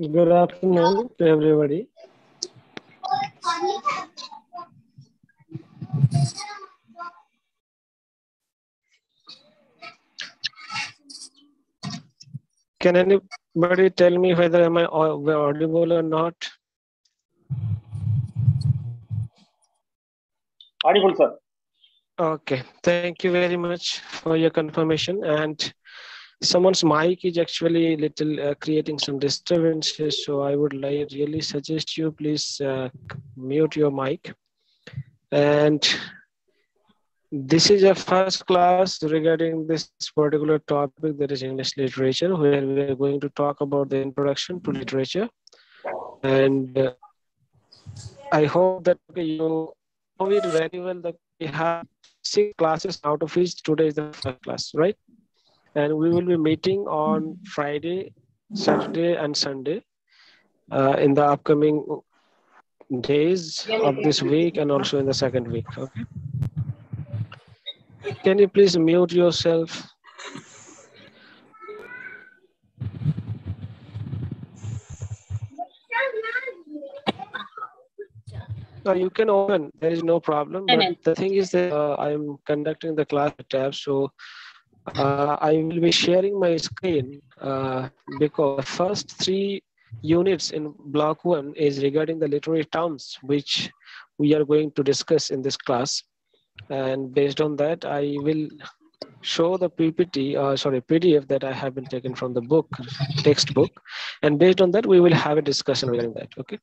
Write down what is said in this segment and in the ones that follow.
Good afternoon to everybody. Can anybody tell me whether am I audible or not? Audible, sir. Okay, thank you very much for your confirmation. And someone's mic is actually little creating some disturbances, so I would really suggest you please mute your mic. And this is a first class regarding this particular topic, that is English literature, where we are going to talk about the introduction to literature. And I hope that you know it very well that we have 6 classes, out of which today is the first class, right? And we will be meeting on Friday, Saturday, and Sunday in the upcoming days of this week and also in the second week. Okay. Can you please mute yourself? No, you can open. There is no problem. But the thing is that I'm conducting the class tab, so I will be sharing my screen because the first 3 units in block 1 is regarding the literary terms, which we are going to discuss in this class. And based on that, I will show the PDF that I have been taken from the book, textbook. And based on that, we will have a discussion regarding that, okay?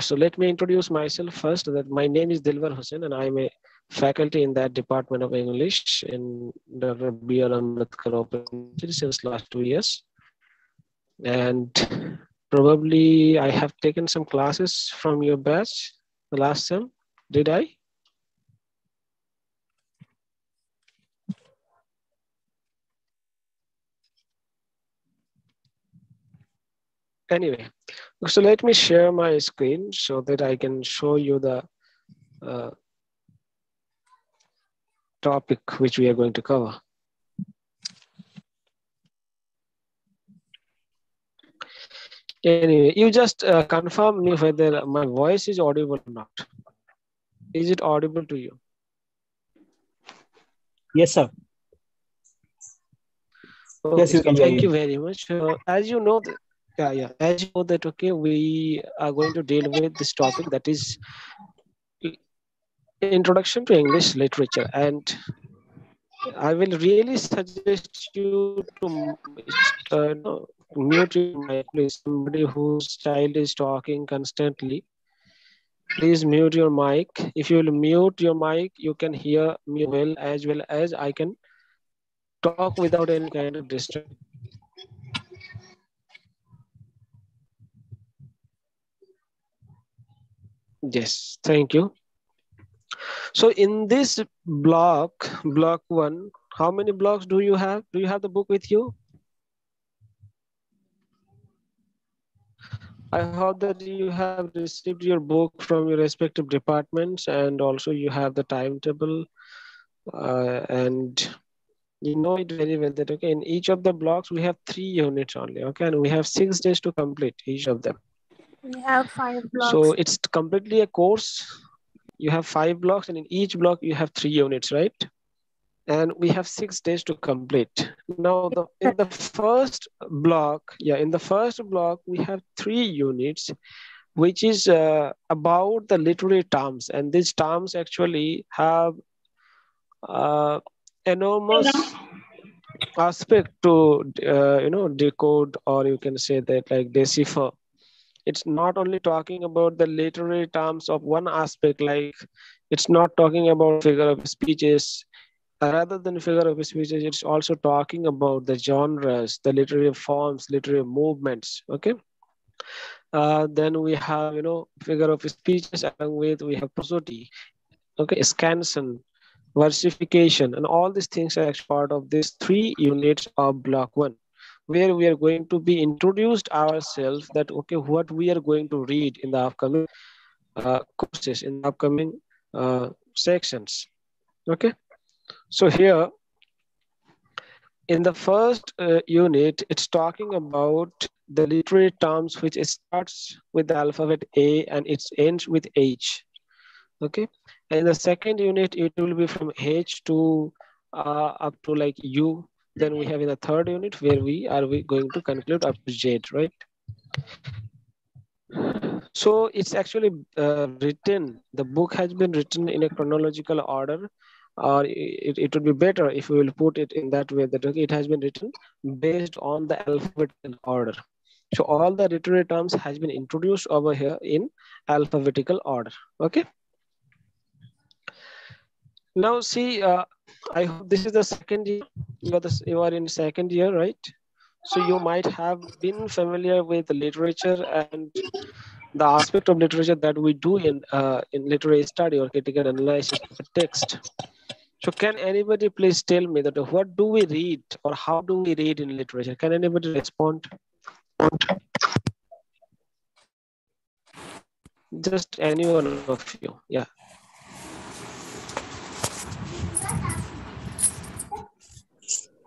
So let me introduce myself first. That my name is Dilwar Hussain, and I'm a faculty in that Department of English in Dr. B.R. Ambedkar Open University since last 2 years. And probably I have taken some classes from your batch the last sem. Did I? Anyway, so let me share my screen so that I can show you the topic which we are going to cover. Anyway, you just confirm me whether my voice is audible or not. Is it audible to you? Yes, sir. Okay, yes, you can. Thank you very much. As you know, as you know that, okay, we are going to deal with this topic, that is introduction to English literature, and I will really suggest you to mute your mic, please. Somebody whose child is talking constantly, please mute your mic. If you will mute your mic, you can hear me well as I can talk without any kind of distraction. Yes, thank you. So in this block 1, how many blocks do you have? Do you have the book with you? I hope that you have received your book from your respective departments, and also you have the timetable, and you know it very well that, okay, in each of the blocks we have 3 units only, okay, and we have 6 days to complete each of them. We have 5 blocks. So it's completely a course. You have 5 blocks, and in each block you have 3 units, right? And we have 6 days to complete. Now, in the first block, we have 3 units, which is about the literary terms. And these terms actually have enormous aspect to decode, or you can say that like decipher. It's not only talking about the literary terms of one aspect, like it's not talking about figure of speeches. Rather than figure of speeches, it's also talking about the genres, the literary forms, literary movements. Okay. Then we have, figure of speeches, along with we have prosody, okay, scansion, versification, and all these things are actually part of these 3 units of block 1, where we are going to be introduced ourselves that, okay, what we are going to read in the upcoming courses, in the upcoming sections. Okay. So here, in the first unit, it's talking about the literary terms which starts with the alphabet A and it ends with H. Okay. And in the second unit, it will be from H to up to like U. Then we have in the third unit where we going to conclude up to Z, right? So it's actually written, the book has been written in a chronological order, or it would be better if we will put it in that way, that okay, it has been written based on the alphabetical order. So all the literary terms has been introduced over here in alphabetical order. Okay. Now see, I hope this is the second year. You are in second year, right? So you might have been familiar with literature and the aspect of literature that we do in literary study or critical analysis of a text. So can anybody please tell me that what do we read or how do we read in literature? Can anybody respond? Just any one of you. Yeah.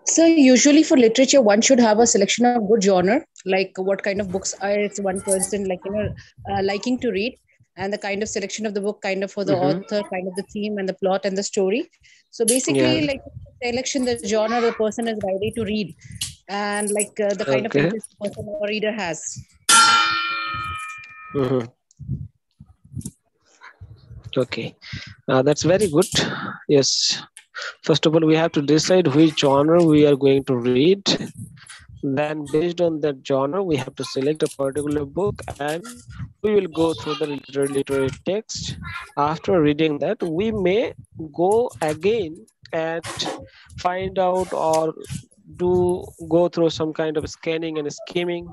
So usually for literature, one should have a selection of good genre, like what kind of books is one person liking to read, and the kind of selection of the book, kind of for the author, kind of the theme and the plot and the story. So basically, like selection, the genre the person is ready to read, and like the kind of interest the person or reader has. Okay, that's very good. Yes. First of all, we have to decide which genre we are going to read. Then based on that genre, we have to select a particular book and we will go through the literary text. After reading that, we may go again and find out or go through some kind of scanning and skimming,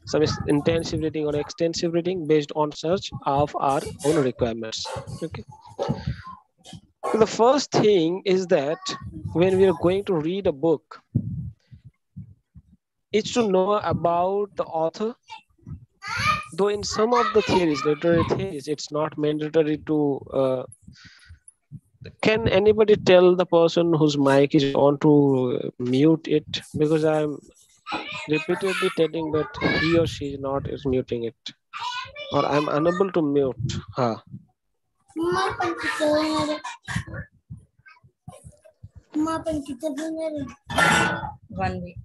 some intensive reading or extensive reading based on search of our own requirements. Okay. So the first thing is that when we are going to read a book, it's to know about the author. Though in some of the theories, literary theories, it's not mandatory to. Can anybody tell the person whose mic is on to mute it? Because I'm repeatedly telling that he or she is muting it, or I'm unable to mute her. One week.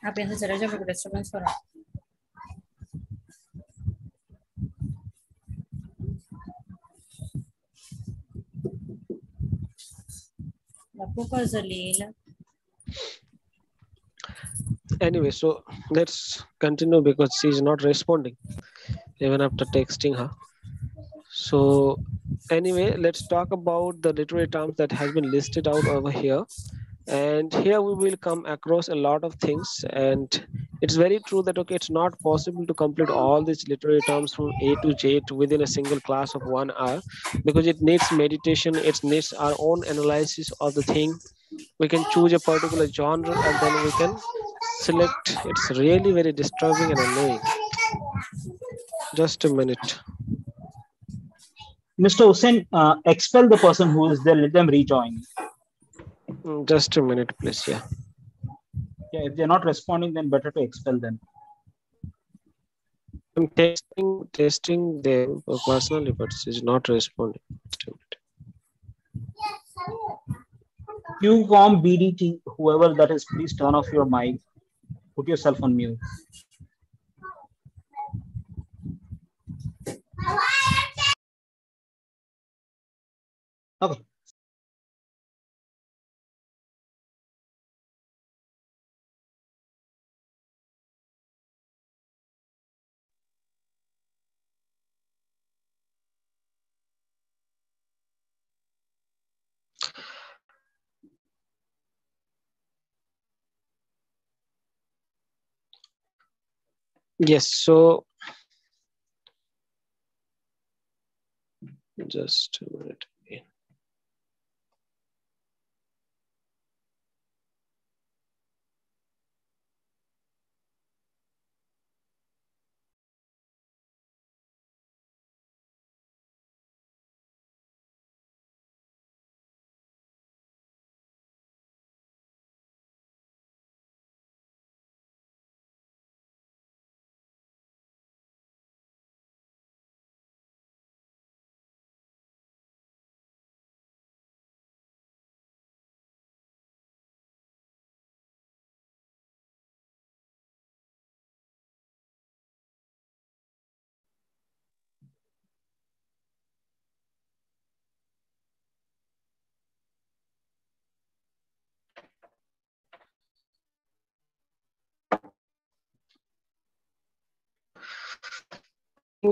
आप यहाँ से चले जाओ क्योंकि disturbance हो रहा है Anyway, so let's continue because she's not responding even after texting her. So anyway, let's talk about the literary terms that has been listed out over here. And here we will come across a lot of things, and it's very true that okay, it's not possible to complete all these literary terms from A to Z within a single class of 1 hour, because it needs meditation, it needs our own analysis of the thing. We can choose a particular genre and then we can select. It's really very disturbing and annoying. Just a minute. Mr. Hussain, expel the person who is there, let them rejoin. Just a minute, please. Yeah. Yeah, if they're not responding, then better to expel them. I'm testing them personally, but she's not responding. QCOM BDT, whoever that is, please turn off your mic. Put yourself on mute. Okay. Yes, so just a minute.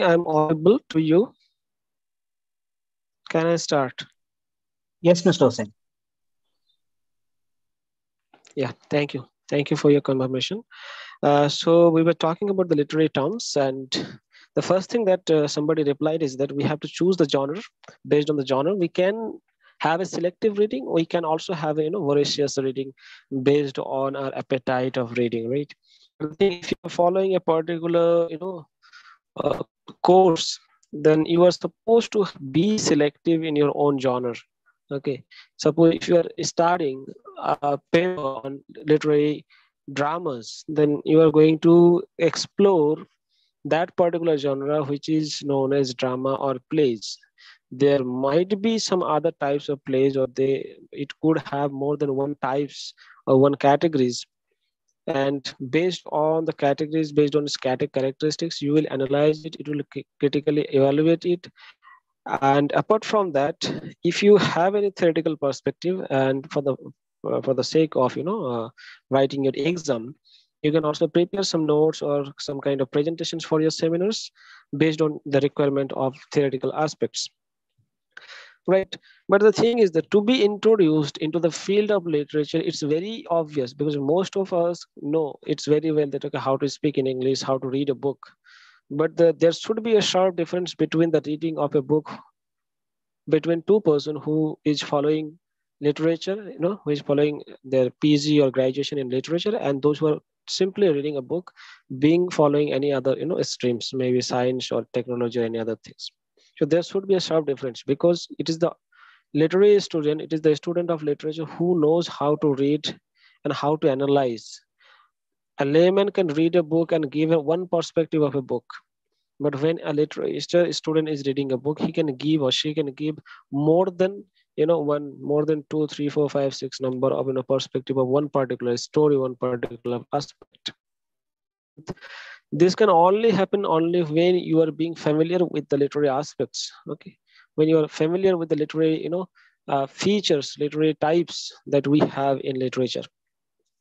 I'm audible to you. Can I start? Yes, Mr. Hussain. Yeah, thank you. Thank you for your confirmation. So we were talking about the literary terms, and the first thing that somebody replied is that we have to choose the genre. Based on the genre, we can have a selective reading. We can also have a voracious reading based on our appetite of reading, right? But the thing, if you're following a particular uh, course, then you are supposed to be selective in your own genre. Okay, suppose if you are studying a paper on literary dramas, then you are going to explore that particular genre which is known as drama or plays. There might be some other types of plays, or it could have more than one types or one categories, and based on the categories, based on static characteristics, you will analyze it, it will critically evaluate it. And apart from that, if you have any theoretical perspective, and for the sake of writing your exam, you can also prepare some notes or some kind of presentations for your seminars based on the requirement of theoretical aspects, right? But the thing is that to be introduced into the field of literature, it's very obvious, because most of us know it's very well that, okay, how to speak in English, how to read a book. But there should be a sharp difference between the reading of a book between two person who is following literature, who is following their PG or graduation in literature, and those who are simply reading a book, being following any other streams, maybe science or technology or any other things. So there should be a sharp difference, because it is the literary student, it is the student of literature who knows how to read and how to analyze. A layman can read a book and give one perspective of a book, but when a literature student is reading a book, he can give or she can give more than more than 2, 3, 4, 5, 6 number of perspective of one particular story, one particular aspect. This can only happen only when you are being familiar with the literary aspects. Okay, when you are familiar with the literary features, literary types that we have in literature,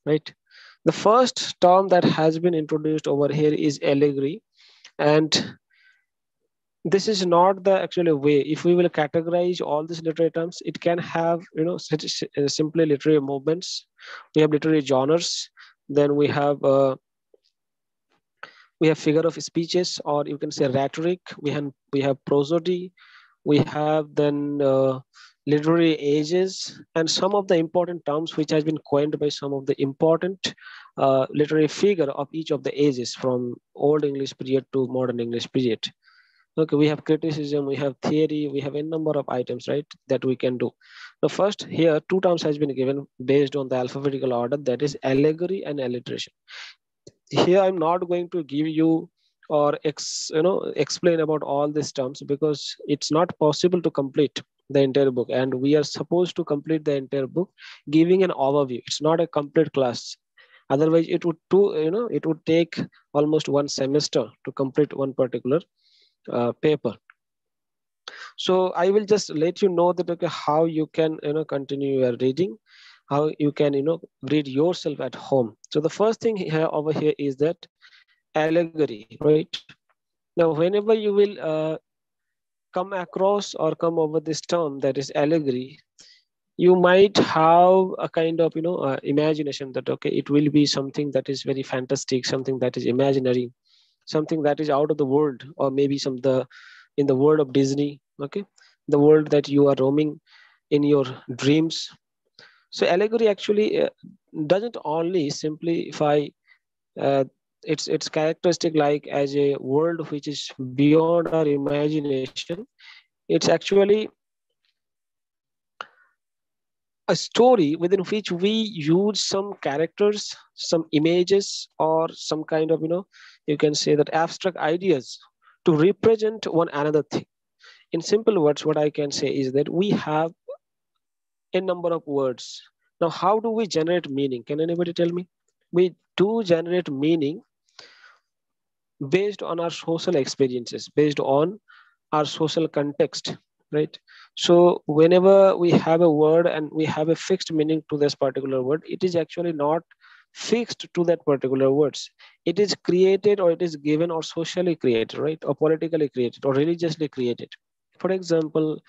right? The first term that has been introduced over here is allegory, and this is not the actual way. If we will categorize all these literary terms, it can have simply literary movements. We have literary genres, then we have figure of speeches, or you can say rhetoric. We have prosody. We have then literary ages, and some of the important terms which has been coined by some of the important literary figure of each of the ages, from old English period to modern English period. Okay, we have criticism, we have theory, we have a number of items, right, that we can do. The first here, two terms has been given based on the alphabetical order, that is allegory and alliteration. Here I'm not going to give you or explain about all these terms, because it's not possible to complete the entire book, and we are supposed to complete the entire book giving an overview. It's not a complete class. Otherwise it would take almost one semester to complete one particular paper. So I will just let you know that okay, how you can continue your reading, how you can read yourself at home. So the first thing here over here is that allegory, right? Now whenever you will come across or come over this term that is allegory, you might have a kind of imagination that okay, it will be something that is very fantastic, something that is imaginary, something that is out of the world, or maybe some the in the world of Disney, okay, the world that you are roaming in your dreams. So allegory actually doesn't only simplify uh, its characteristic like as a world which is beyond our imagination. It's actually a story within which we use some characters, some images, or some kind of you can say that abstract ideas to represent one another thing. In simple words, what I can say is that we have a number of words. Now how do we generate meaning? Can anybody tell me? We do generate meaning based on our social experiences, based on our social context, right? So whenever we have a word and we have a fixed meaning to this particular word, it is actually not fixed to that particular words. It is created, or it is given, or socially created, right? Or politically created, or religiously created. For example,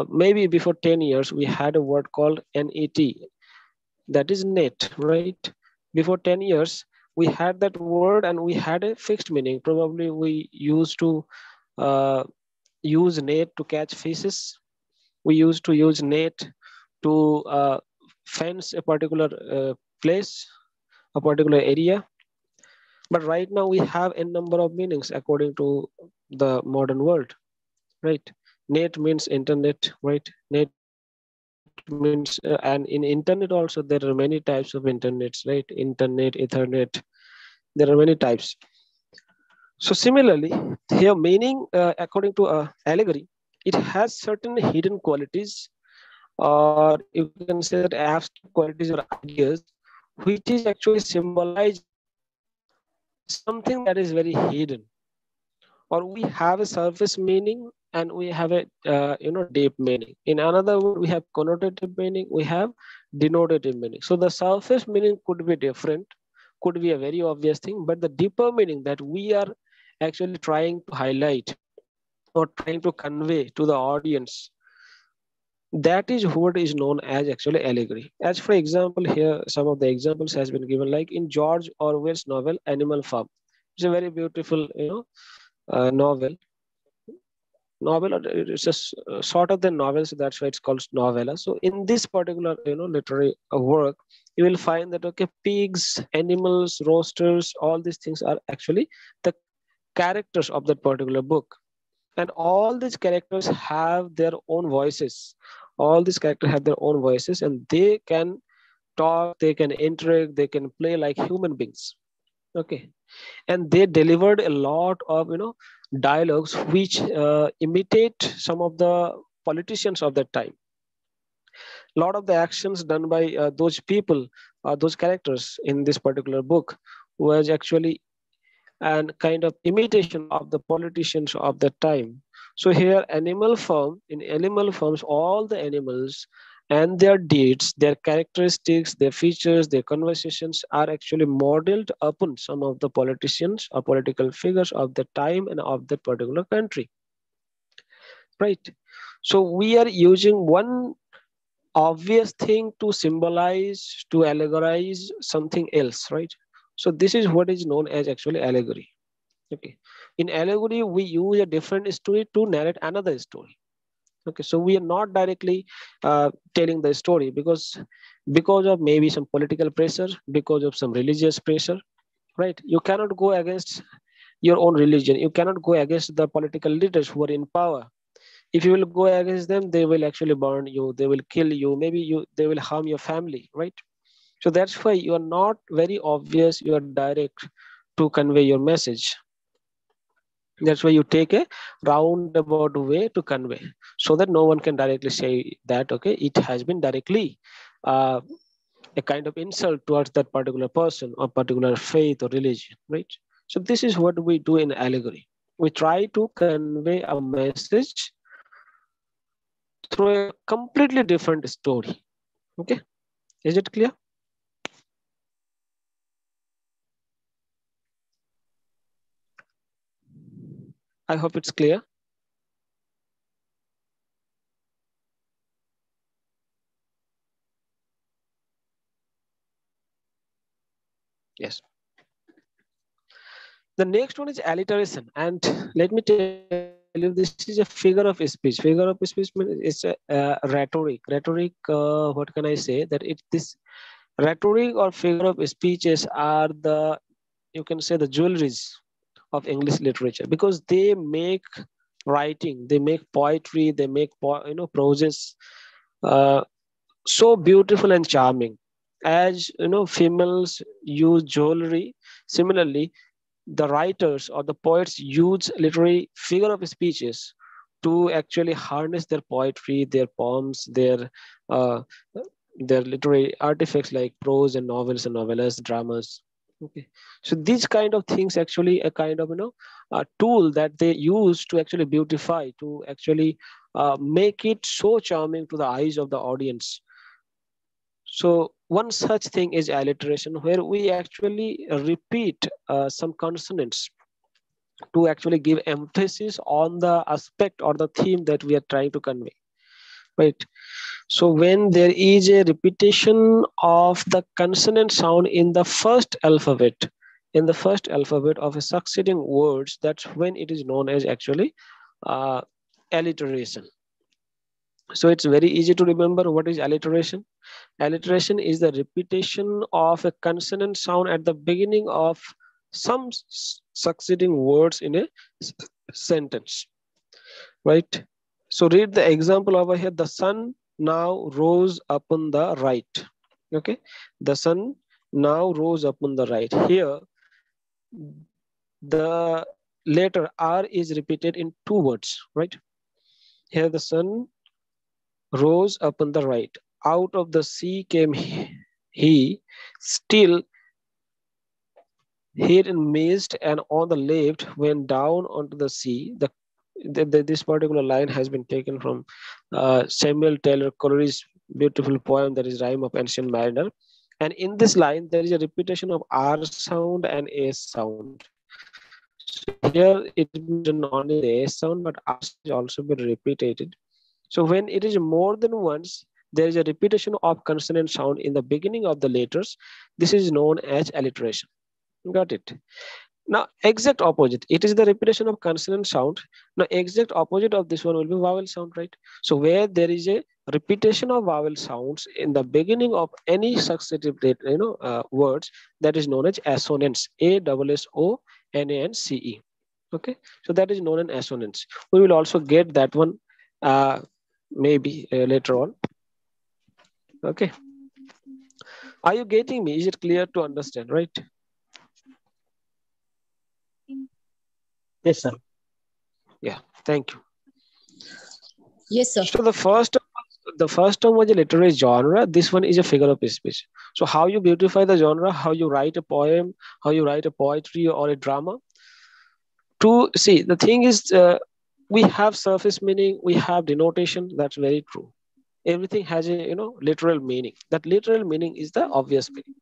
maybe before 10 years, we had a word called NET, that is net, right? Before 10 years, we had that word and we had a fixed meaning. Probably we used to uh, use net to catch fishes. We used to use net to fence a particular place, a particular area. But right now we have a number of meanings according to the modern world, right? Net means internet, right? Net means, and in internet also there are many types of internets, right? Internet, Ethernet, there are many types. So similarly, here meaning according to allegory, it has certain hidden qualities, or you can say that abstract qualities or ideas, which is actually symbolizing something that is very hidden. Or we have a surface meaning and we have a deep meaning. In another word, we have connotative meaning, we have denotative meaning. So the surface meaning could be different, could be a very obvious thing, but the deeper meaning that we are actually trying to highlight or trying to convey to the audience, that is what is known as actually allegory. As for example, here some of the examples has been given, like in George Orwell's novel Animal Farm. It's a very beautiful novel. It's just shorter than novel, so that's why it's called novella. So in this particular literary work, you will find that okay, pigs, animals, roasters, all these things are actually the characters of that particular book. And all these characters have their own voices. All these characters have their own voices, and they can talk, they can interact, they can play like human beings. Okay. And they delivered a lot of dialogues which imitate some of the politicians of that time. A lot of the actions done by those people, those characters in this particular book, was actually and kind of imitation of the politicians of that time. So here Animal Farm, in Animal Farms, all the animals and their deeds, their characteristics, their features, their conversations are actually modeled upon some of the politicians or political figures of the time and of that particular country, right? So we are using one obvious thing to symbolize, to allegorize something else, right? So this is what is known as actually allegory. Okay. In allegory, we use a different story to narrate another story. Okay. So we are not directly telling the story because of maybe some political pressure, because of some religious pressure, right? You cannot go against your own religion. You cannot go against the political leaders who are in power. If you will go against them, they will actually burn you. They will kill you. Maybe they will harm your family, right? So that's why you are not very obvious. You are direct to convey your message. That's why you take a roundabout way to convey, so that no one can directly say that okay, it has been directly uh, a kind of insult towards that particular person or particular faith or religion, right? So this is what we do in allegory. We try to convey a message through a completely different story. Okay, is it clear? I hope it's clear. Yes. The next one is alliteration, and let me tell you, this is a figure of speech. Figure of speech means it's a rhetoric. Rhetoric, what can I say? That this rhetoric or figure of speeches are the, you can say, the jewelries of English literature, because they make writing, they make poetry, they make prose uh, so beautiful and charming. As females use jewelry, similarly the writers or the poets use literary figure of speeches to actually harness their poetry, their poems, uh, their literary artifacts like prose and novels and novellas, dramas. Okay, so these kind of things actually a kind of a tool that they use to actually beautify, to actually make it so charming to the eyes of the audience. So one such thing is alliteration, where we actually repeat some consonants to actually give emphasis on the aspect or the theme that we are trying to convey, right? So when there is a repetition of the consonant sound in the first alphabet, of a succeeding words, that's when it is known as actually uh, alliteration. So it's very easy to remember what is alliteration. Alliteration is the repetition of a consonant sound at the beginning of some succeeding words in a sentence, right? So read the example over here. The sun now rose upon the right. Okay, the sun now rose upon the right. Here, the letter R is repeated in two words, right? Here, the sun rose upon the right. Out of the sea came he, still here in mist, and on the left went down onto the sea. This particular line has been taken from Samuel Taylor Coleridge's beautiful poem, that is Rime of Ancient Mariner. And in this line, there is a repetition of R sound and S sound. So here it is written only the S sound, but R sound is also been repeated. So when it is more than once, there is a repetition of consonant sound in the beginning of the letters. This is known as alliteration. Got it? Now, exact opposite. It is the repetition of consonant sound. Now, exact opposite of this one will be vowel sound, right? So where there is a repetition of vowel sounds in the beginning of any successive words, that is known as assonance. ASSONANCE. Okay, so that is known as assonance. We will also get that one maybe later on. Okay, are you getting me? Is it clear to understand, right? Yes, sir. Yeah, thank you. Yes, sir. So the first term was a literary genre. This one is a figure of speech. So how you beautify the genre, how you write a poem, how you write a poetry or a drama. To see, the thing is, we have surface meaning, we have denotation. That's very true. Everything has a literal meaning. That literal meaning is the obvious meaning.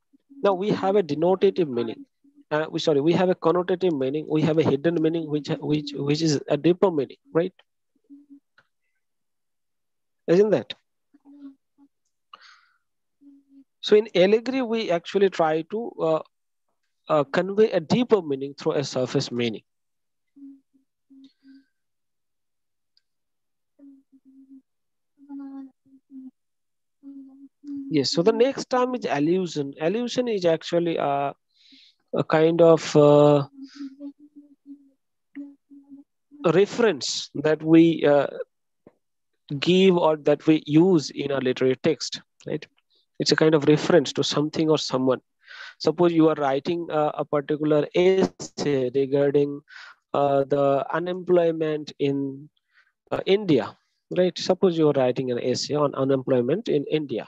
Now we have a denotative meaning. We have a connotative meaning. We have a hidden meaning, which is a deeper meaning, right? Isn't that? So in allegory, we actually try to convey a deeper meaning through a surface meaning. Yes, so the next term is allusion. Allusion is actually a kind of reference that we give or that we use in a literary text, right? It's a kind of reference to something or someone. Suppose you are writing a particular essay regarding the unemployment in India, right? Suppose you are writing an essay on unemployment in India,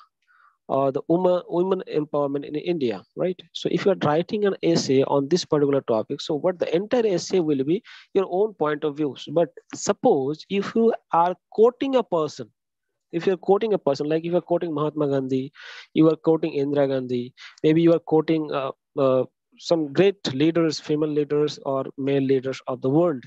or the women empowerment in India, right? So if you are writing an essay on this particular topic, so what the entire essay will be your own point of views. But suppose if you are quoting a person, If you're quoting a person, like if you're quoting Mahatma Gandhi, you are quoting Indira Gandhi, maybe you are quoting some great leaders, female leaders or male leaders of the world.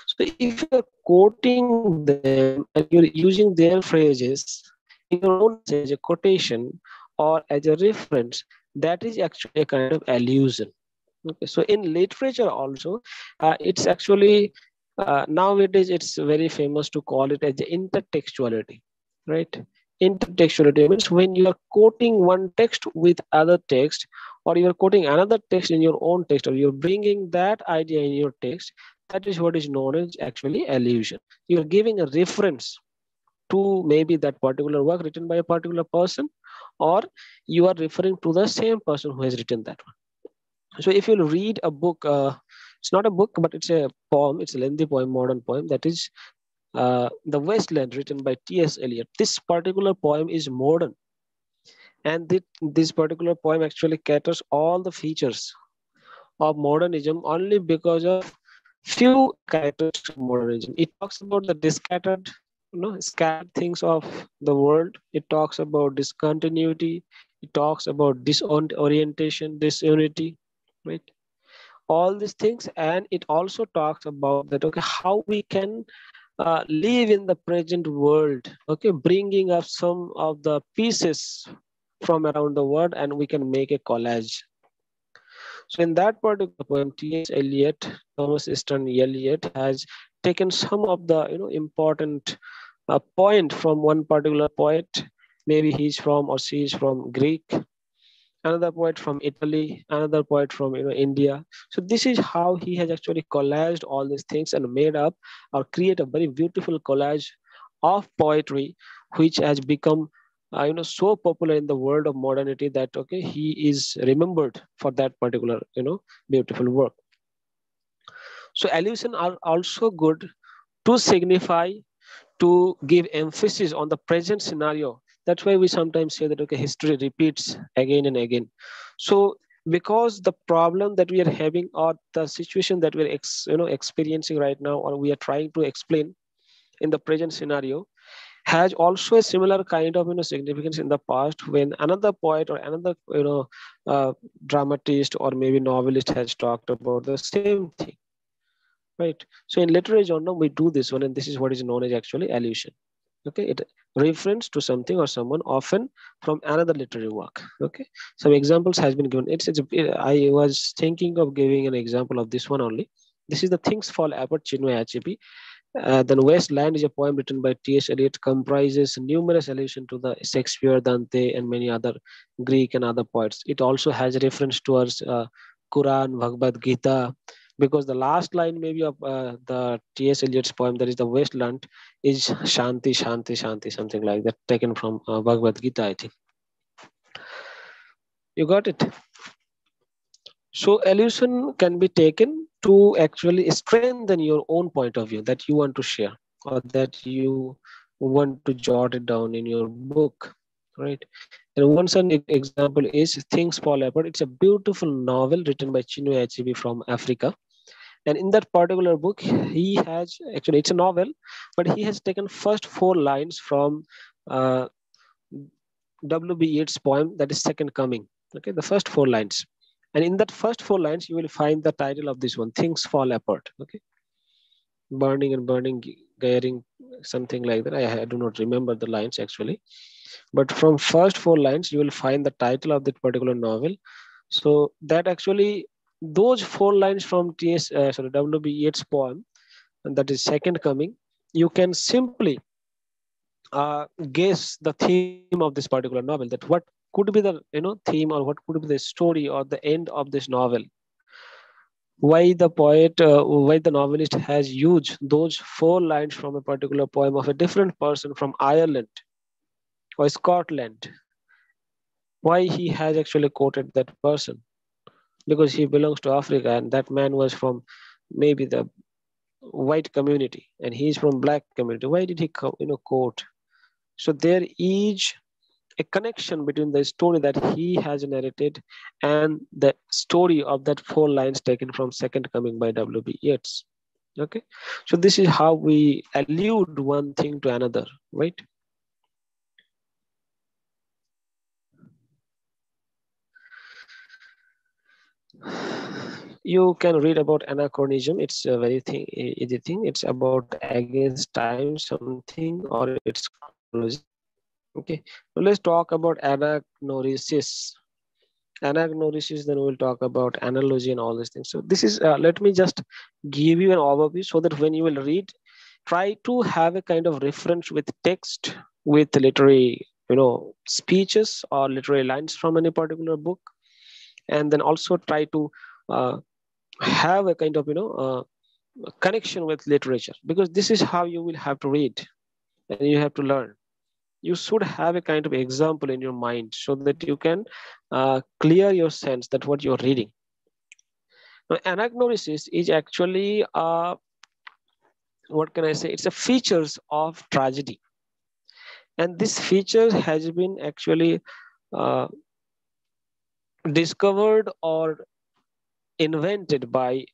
So if you're quoting them and you're using their phrases in your own message as a quotation or as a reference, that is actually a kind of allusion. Okay, so in literature also, it's actually nowadays it's very famous to call it as the intertextuality, right? Intertextuality means when you are quoting one text with other text, or you are quoting another text in your own text, or you're bringing that idea in your text, that is what is known as actually allusion. You're giving a reference to maybe that particular work written by a particular person, or you are referring to the same person who has written that one. So if you read a book, it's not a book, but it's a poem. It's a lengthy poem, modern poem. That is The Wasteland, written by T.S. Eliot. This particular poem is modern. And this particular poem actually caters all the features of modernism only because of few characteristics of modernism. It talks about the scattered things of the world. It talks about discontinuity. It talks about disorientation, disunity, right? All these things, and it also talks about that, okay, how we can live in the present world, okay, bringing up some of the pieces from around the world and we can make a collage. So in that particular poem, T.S. Eliot, Thomas Easton Eliot, has taken some of the important point from one particular poet. Maybe he's from or she is from Greek, another poet from Italy, another poet from India. So this is how he has actually collaged all these things and made up or create a very beautiful collage of poetry, which has become so popular in the world of modernity that okay, he is remembered for that particular beautiful work. So allusion are also good to signify, to give emphasis on the present scenario. That's why we sometimes say that okay, history repeats again and again. So because the problem that we are having or the situation that we're experiencing right now, or we are trying to explain in the present scenario, has also a similar kind of significance in the past, when another poet or another dramatist or maybe novelist has talked about the same thing, right? So in literary genre we do this one, and this is what is known as actually allusion. Okay, it reference to something or someone, often from another literary work. Okay, some examples has been given. I was thinking of giving an example of this one only. This is The Things Fall Apart, Chinua Achebe. The Wasteland is a poem written by T.S. Eliot, comprises numerous allusions to the Shakespeare, Dante, and many other Greek and other poets. It also has a reference towards Quran, Bhagavad Gita, because the last line maybe of the T.S. Eliot's poem, that is The Wasteland, is Shanti, Shanti, Shanti, something like that, taken from Bhagavad Gita, I think. You got it? So allusion can be taken to actually strengthen your own point of view that you want to share, or that you want to jot it down in your book, right? And one such example is Things Fall Apart. It's a beautiful novel written by Chinua Achebe from Africa. And in that particular book, he has actually, it's a novel, but he has taken first 4 lines from W.B. Yeats' poem, that is Second Coming. Okay, the first 4 lines. And in that first 4 lines, you will find the title of this one, Things Fall Apart. Okay, burning and burning, gathering, something like that. I do not remember the lines actually. But from first 4 lines, you will find the title of that particular novel. So that actually, those 4 lines from W.B. Yeats' poem, and that is Second Coming, you can simply guess the theme of this particular novel, that what could be the theme, or what could be the story or the end of this novel. Why the poet, why the novelist has used those 4 lines from a particular poem of a different person from Ireland or Scotland. Why he has actually quoted that person? Because he belongs to Africa, and that man was from maybe the white community, and he's from black community. Why did he quote? So there is a connection between the story that he has narrated and the story of that 4 lines taken from Second Coming by W.B. Yeats. Okay, so this is how we allude one thing to another, right? You can read about anachronism. It's a very easy thing. It's about against time something or its chronology. Okay, so let's talk about anagnorisis. Anagnorisis, then we'll talk about analogy and all these things. So this is, let me just give you an overview so that when you will read, try to have a kind of reference with text, with literary, speeches or literary lines from any particular book. And then also try to have a kind of, connection with literature, because this is how you will have to read and you have to learn. You should have a kind of example in your mind so that you can clear your sense that what you're reading. Now, anagnorisis is actually, what can I say? It's a features of tragedy. And this feature has been actually discovered or invented by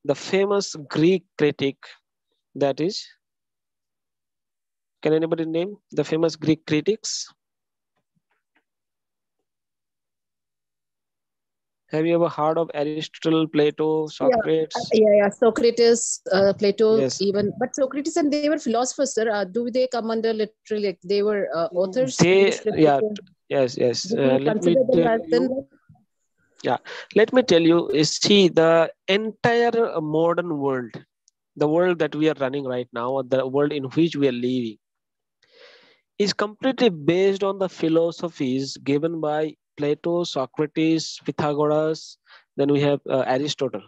the famous Greek critic, that is, can anybody name the famous Greek critics? Have you ever heard of Aristotle, Plato, Socrates? Yeah. Socrates, Plato, Yes. even. But Socrates and they were philosophers, sir. Do they come under literally? Like they were authors. Yes. Let me tell you. Yeah, let me tell you. See, the entire modern world, the world that we are running right now, or the world in which we are living, is completely based on the philosophies given by Plato, Socrates, Pythagoras. Then we have Aristotle.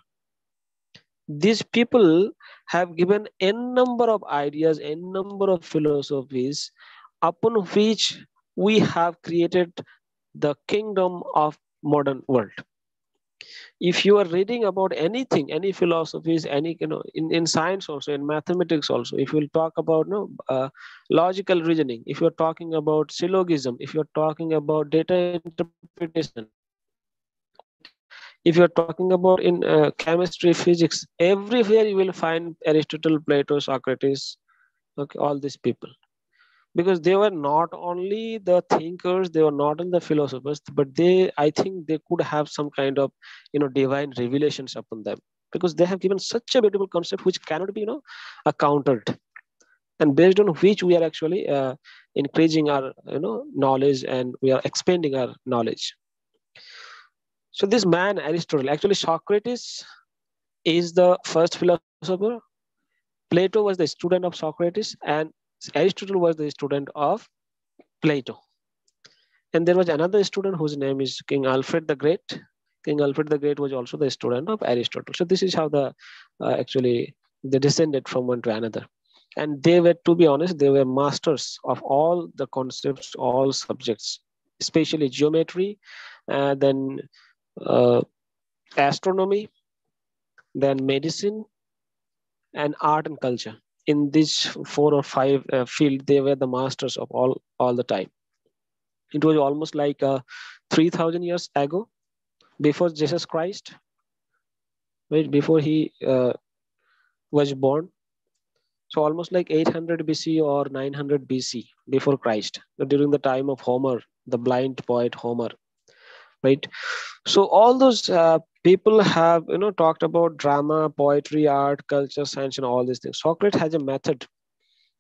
These people have given n number of ideas, n number of philosophies upon which we have created the kingdom of modern world. If you are reading about anything, any philosophies, any, in science also, in mathematics also, if you'll talk about logical reasoning, if you're talking about syllogism, if you're talking about data interpretation, if you're talking about in chemistry, physics, everywhere you will find Aristotle, Plato, Socrates, okay, all these people. Because they were not only the thinkers, they were not only the philosophers, but I think they could have some kind of, divine revelations upon them, because they have given such a beautiful concept which cannot be, countered, and based on which we are actually increasing our, knowledge, and we are expanding our knowledge. So this man, Aristotle, actually Socrates is the first philosopher. Plato was the student of Socrates, and Aristotle was the student of Plato. And there was another student whose name is King Alfred the Great. King Alfred the Great was also the student of Aristotle. So this is how actually they descended from one to another. And they were, to be honest, they were masters of all the concepts, all subjects, especially geometry, then astronomy, then medicine, and art and culture. In these 4 or 5 fields, they were the masters of all the time. It was almost like 3,000 years ago, before Jesus Christ, right? Before he was born. So almost like 800 BC or 900 BC, before Christ, during the time of Homer, the blind poet Homer, right? So all those people have, talked about drama, poetry, art, culture, science, and all these things. Socrates has a method,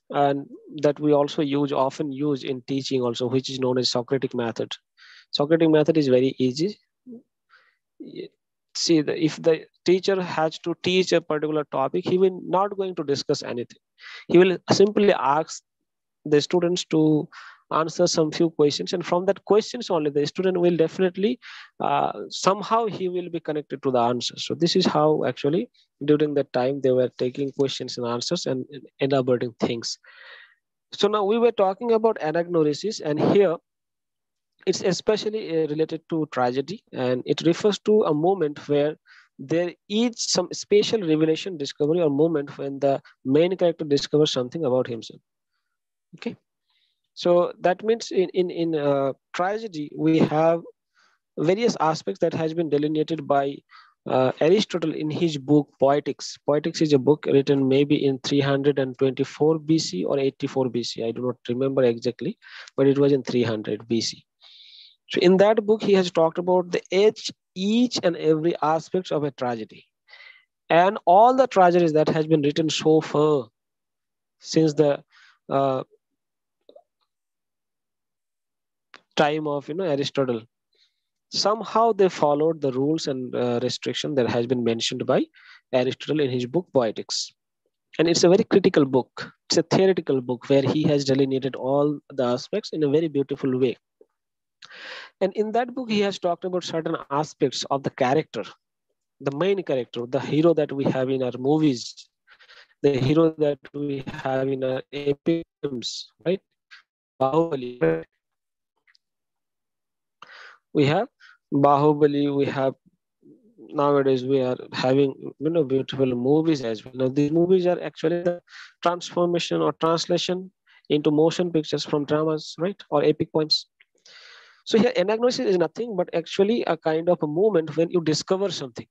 and that we also often use in teaching also, which is known as Socratic method. Socratic method is very easy. See, if the teacher has to teach a particular topic, he will not going to discuss anything. He will simply ask the students to answer some few questions, and from that questions only, the student will definitely somehow he will be connected to the answers. So this is how actually during that time they were taking questions and answers and elaborating things. So now we were talking about anagnorisis, and here it's especially related to tragedy, and it refers to a moment where there is some special revelation, discovery, or moment when the main character discovers something about himself. Okay, so that means in tragedy we have various aspects that has been delineated by Aristotle in his book Poetics. Poetics is a book written maybe in 324 BC or 84 BC. I do not remember exactly, but it was in 300 BC. So in that book, he has talked about the each and every aspect of a tragedy. And all the tragedies that has been written so far since the uh, time of Aristotle, somehow they followed the rules and restriction that has been mentioned by Aristotle in his book Poetics. And it's a very critical book. It's a theoretical book where he has delineated all the aspects in a very beautiful way. And in that book, he has talked about certain aspects of the character, the main character, the hero that we have in our movies, the hero that we have in our epic films, right? Bahubali, right? We have Bahubali, we have nowadays we are having beautiful movies as well. Now these movies are actually the transformation or translation into motion pictures from dramas, right? Or epic poems. So here anagnosis is nothing but actually a kind of a moment when you discover something.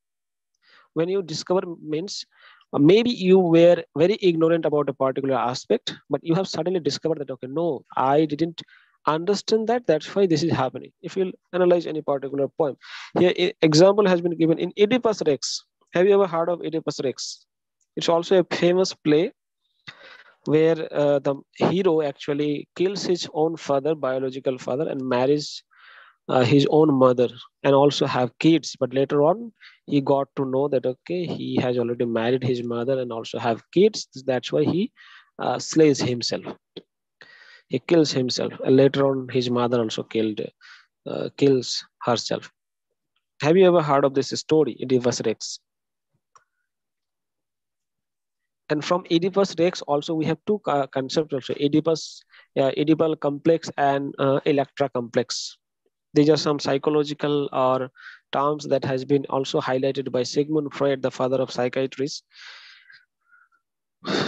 When you discover means maybe you were very ignorant about a particular aspect, but you have suddenly discovered that, okay, no, I didn't understand that. That's why this is happening. If you analyze any particular poem, here example has been given in Oedipus Rex. Have you ever heard of Oedipus Rex? It's also a famous play where the hero actually kills his own father, biological father, and marries his own mother and also have kids. But later on he got to know that, okay, he has already married his mother and also have kids. That's why he slays himself. He kills himself, and later on his mother also kills herself. Have you ever heard of this story, Oedipus Rex? And from Oedipus Rex also we have two concepts also: Oedipal complex and Electra complex. These are some psychological or terms that has been also highlighted by Sigmund Freud, the father of psychiatry.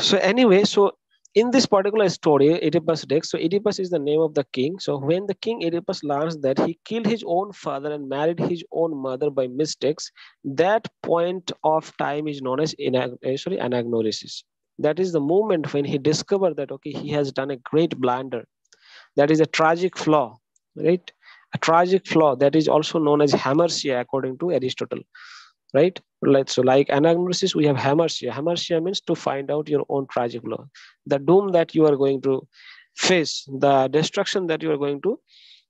So anyway, so in this particular story, Oedipus Rex, so Oedipus is the name of the king. So when the king Oedipus learns that he killed his own father and married his own mother by mistakes, that point of time is known as anagnosis. That is the moment when he discovered that, okay, he has done a great blunder. That is a tragic flaw, right? A tragic flaw that is also known as hamartia according to Aristotle, right? So like anagnosis, we have hamartia. Hamartia means to find out your own tragic flaw, the doom that you are going to face, the destruction that you are going to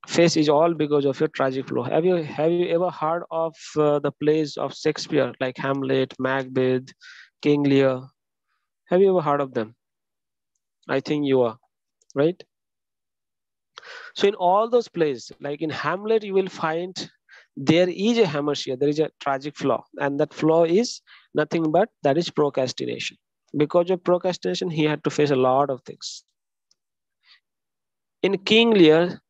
face is all because of your tragic flaw. Have you ever heard of the plays of Shakespeare like Hamlet, Macbeth, King Lear? Have you ever heard of them? I think you are, right? So in all those plays, like in Hamlet, you will find there is a hamartia, there is a tragic flaw, and that flaw is nothing but that is procrastination. Because of procrastination, he had to face a lot of things. In King Lear,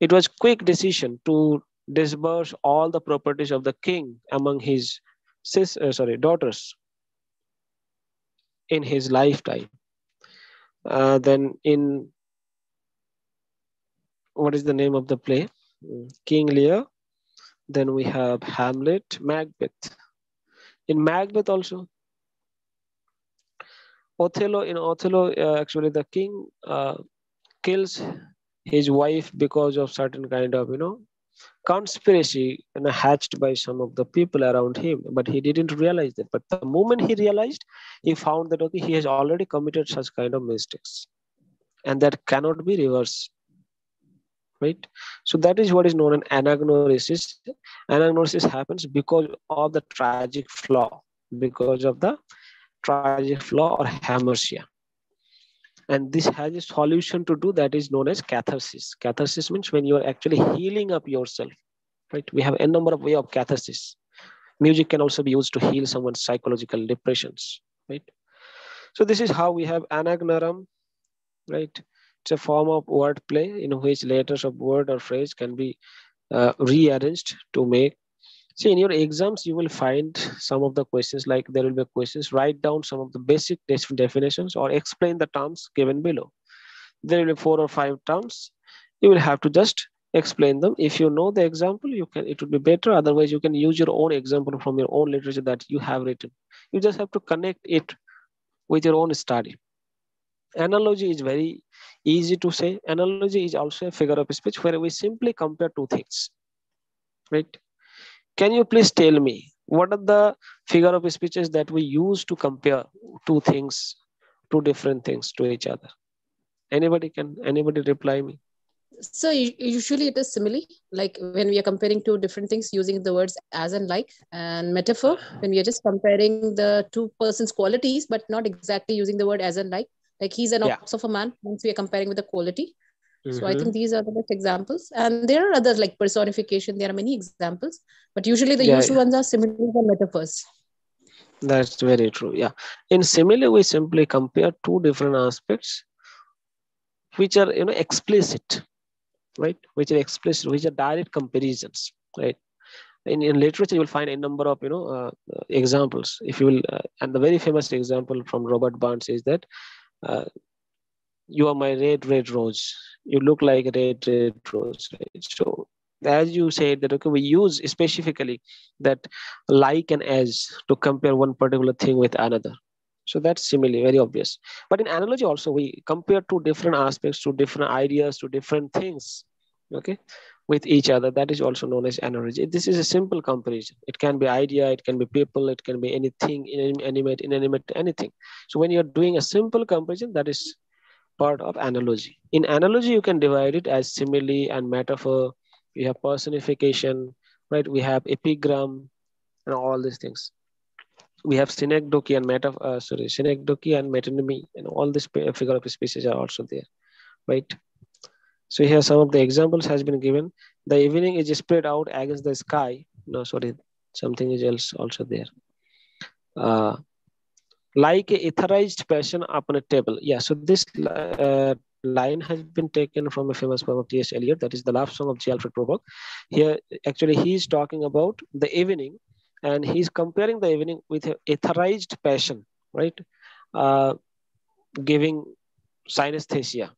it was quick decision to disburse all the properties of the king among his daughters in his lifetime. Then in what is the name of the play? King Lear. Then we have Hamlet, Macbeth. In Macbeth also, Othello. In Othello, actually the king kills his wife because of certain kind of conspiracy hatched by some of the people around him, but he didn't realize that. But the moment he realized, he found that, okay, he has already committed such kind of mistakes, and that cannot be reversed, right? So that is what is known as anagnosis. Anagnosis happens because of the tragic flaw, because of the tragic flaw or hamartia. And this has a solution to do, that is known as catharsis. Catharsis means when you are actually healing up yourself, right? We have a number of ways of catharsis. Music can also be used to heal someone's psychological depressions, right? So this is how we have anagnorum, right? It's a form of wordplay in which letters of word or phrase can be rearranged to make. See, in your exams, you will find some of the questions, like there will be questions, write down some of the basic definitions or explain the terms given below. There will be 4 or 5 terms. You will have to just explain them. If you know the example, it would be better. Otherwise, you can use your own example from your own literature that you have written. You just have to connect it with your own study. Analogy is very easy to say. Analogy is also a figure of speech where we simply compare two things, right? Can you please tell me what are the figure of speeches that we use to compare two things, two different things to each other? Anybody reply me? So usually it is simile, like when we are comparing two different things using the words as and like, and metaphor when we are just comparing the two persons' qualities, but not exactly using the word as and like. Like he's an ox of a man, once we are comparing with the quality. So I think these are the best examples. And there are others like personification. There are many examples, but usually the used ones are similes and metaphors. That's very true. Yeah. In simile, we simply compare two different aspects which are explicit, right? Which are explicit, which are direct comparisons, right? In literature, you will find a number of examples. If you will, and the very famous example from Robert Burns is that you are my red rose. You look like a red rose, right? So as you said that, okay, we use specifically that like and as to compare one particular thing with another. So that's simile, very obvious. But in analogy also, we compare two different aspects, to different ideas, to different things, okay, with each other. That is also known as analogy. This is a simple comparison. It can be idea, it can be people, it can be anything, inanimate, anything. So when you're doing a simple comparison, that is part of analogy. In analogy, you can divide it as simile and metaphor. We have personification, right? We have epigram and all these things. We have synecdoche and synecdoche and metonymy, and all these figure of speeches are also there, right? So here some of the examples has been given. The evening is spread out against the sky. No, sorry, something is else also there. Like a etherized passion upon a table. Yeah, so this line has been taken from a famous poem of T.S. Eliot, that is the love song of J. Alfred Prologue. Here, actually, he's talking about the evening, and he's comparing the evening with a etherized passion, right? Giving synesthesia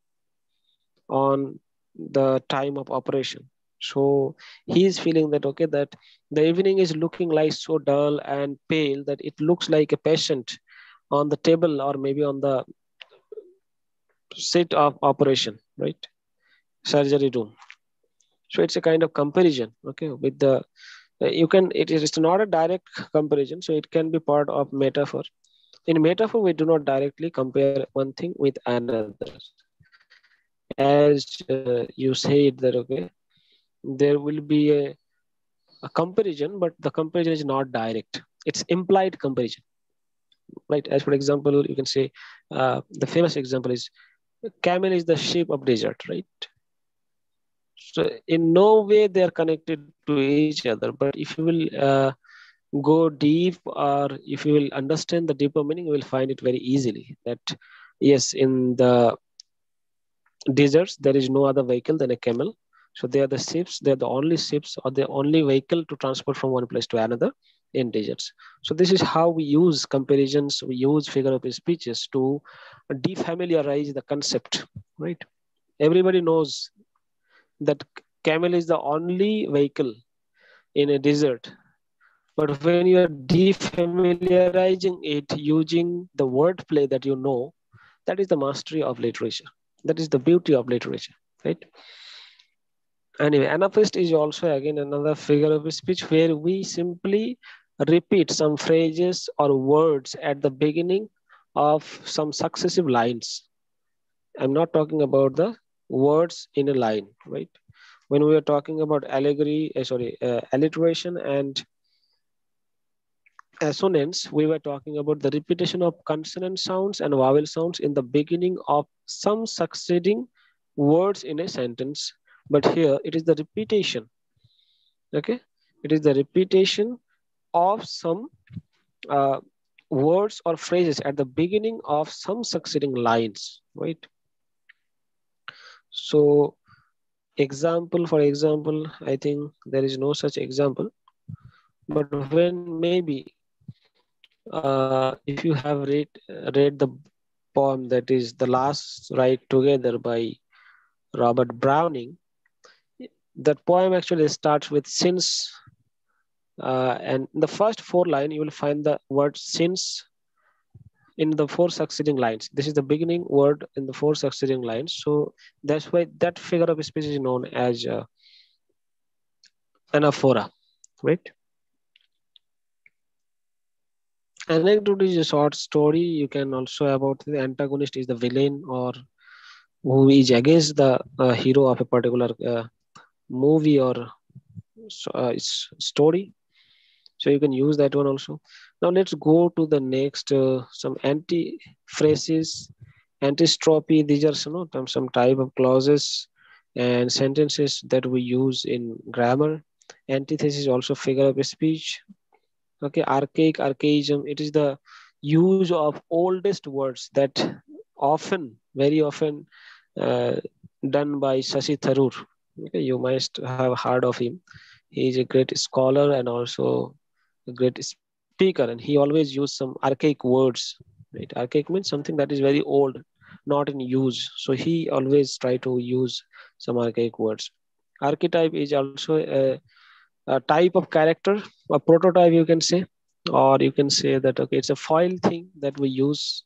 on the time of operation. So he's feeling that, okay, that the evening is looking like so dull and pale that it looks like a patient on the table or maybe on the seat of operation, right? Surgery room. So it's a kind of comparison, okay, with the, it is not a direct comparison, so it can be part of metaphor. In metaphor, we do not directly compare one thing with another. As you said that, okay, there will be a comparison, but the comparison is not direct. It's implied comparison, right? As for example, you can say the famous example is camel is the sheep of desert, right? So in no way they are connected to each other, but if you will go deep, or if you will understand the deeper meaning, you will find it very easily that yes, in the deserts there is no other vehicle than a camel. So they are the ships, they're the only ships or the only vehicle to transport from one place to another in deserts. So this is how we use comparisons, we use figure of speeches to defamiliarize the concept, right? Everybody knows that camel is the only vehicle in a desert. But when you are defamiliarizing it using the wordplay that you know, that is the mastery of literature. That is the beauty of literature, right? Anyway, anaphist is also again another figure of speech where we simply repeat some phrases or words at the beginning of some successive lines. I'm not talking about the words in a line, right? When we are talking about alliteration and assonance, we were talking about the repetition of consonant sounds and vowel sounds in the beginning of some succeeding words in a sentence. But here it is the repetition, okay? It is the repetition of some words or phrases at the beginning of some succeeding lines, right? So for example, I think there is no such example, but when maybe if you have read the poem that is The Last Ride Together by Robert Browning, that poem actually starts with since, and in the first 4 lines, you will find the word since in the 4 succeeding lines. This is the beginning word in the 4 succeeding lines. So that's why that figure of speech is known as anaphora, right? Anecdote is a short story. You can also about the antagonist is the villain or who is against the hero of a particular movie or story. So you can use that one also. Now let's go to the next some anti-phrases, antistrophe. These are some type of clauses and sentences that we use in grammar. Antithesis also figure of speech. Okay, archaic, archaism. It is the use of oldest words that often, very often, uh, done by Shashi Tharoor. Okay, you must have heard of him. He is a great scholar and also a great speaker, and he always used some archaic words. Right, archaic means something that is very old, not in use. So he always try to use some archaic words. Archetype is also a type of character, a prototype, you can say, or you can say that okay, it's a foil thing that we use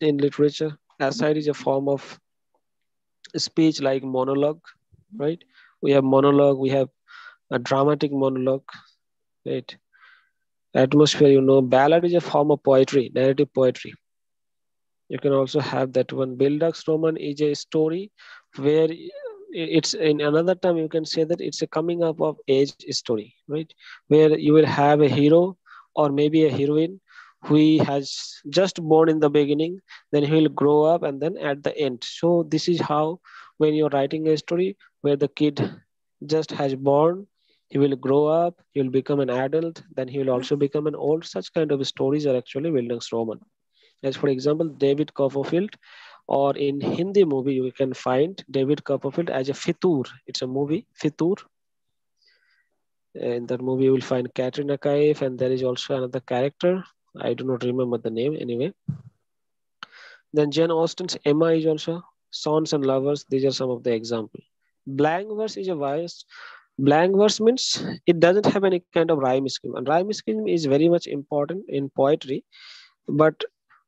in literature. Aside is a form of speech like monologue, right? We have monologue, we have a dramatic monologue, right? Atmosphere, ballad is a form of poetry, narrative poetry. You can also have that one. Bildux Roman is a story where it's in another term you can say that it's a coming up of age story, right? Where you will have a hero or maybe a heroine who has just born in the beginning, then he will grow up and then at the end. So this is how when you're writing a story where the kid just has born, he will grow up, he will become an adult, then he will also become an old. Such kind of stories are actually Bildungsroman. Roman. As for example, David Copperfield, or in Hindi movie, you can find David Copperfield as a Fitur. It's a movie, Fitur. In that movie, you will find Katrina Kaif, and there is also another character. I do not remember the name anyway. Then Jane Austen's Emma is also Sons and Lovers. These are some of the examples. Blank verse is a bias. Blank verse means it doesn't have any kind of rhyme scheme, and rhyme scheme is very much important in poetry. But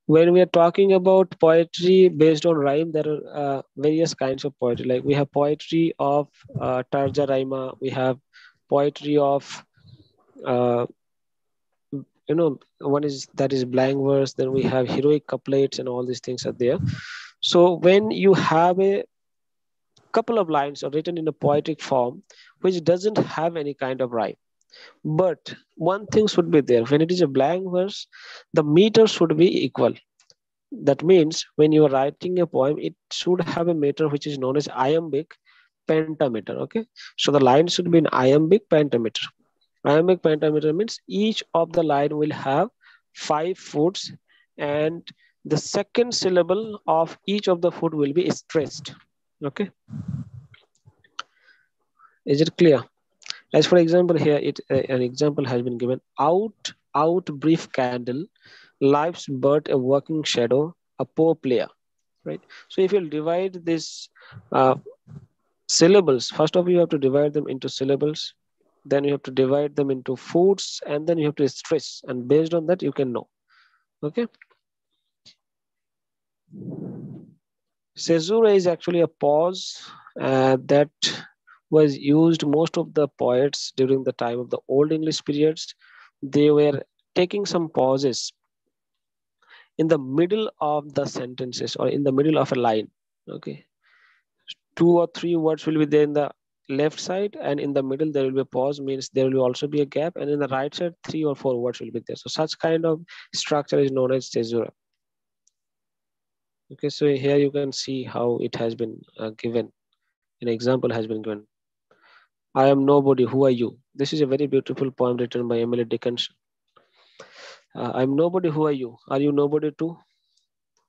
when we are talking about poetry based on rhyme, there are various kinds of poetry. Like we have poetry of Tarja Raima, we have poetry of uh, one is that is blank verse. Then we have heroic couplets, and all these things are there. So when you have a couple of lines are written in a poetic form, which doesn't have any kind of rhyme, but one thing should be there. When it is a blank verse, the meter should be equal. That means when you are writing a poem, it should have a meter which is known as iambic pentameter. Okay, so the line should be in iambic pentameter. Iambic pentameter means each of the line will have 5 foots, and the second syllable of each of the foot will be stressed. Okay, is it clear? As for example, here an example has been given. Out brief candle, life's but a working shadow, a poor player. Right. So if you'll divide this syllables, first of all, you have to divide them into syllables. Then you have to divide them into foods, and then you have to stress. And based on that, you can know. Okay. Caesura is actually a pause that was used most of the poets during the time of the Old English periods. They were taking some pauses in the middle of the sentences or in the middle of a line. Okay, 2 or 3 words will be there in the left side, and in the middle there will be a pause, means there will also be a gap, and in the right side 3 or 4 words will be there. So such kind of structure is known as caesura. Okay, so here you can see how it has been given. An example has been given. I am nobody, who are you? This is a very beautiful poem written by Emily Dickinson. I'm nobody, who are you? Are you nobody too?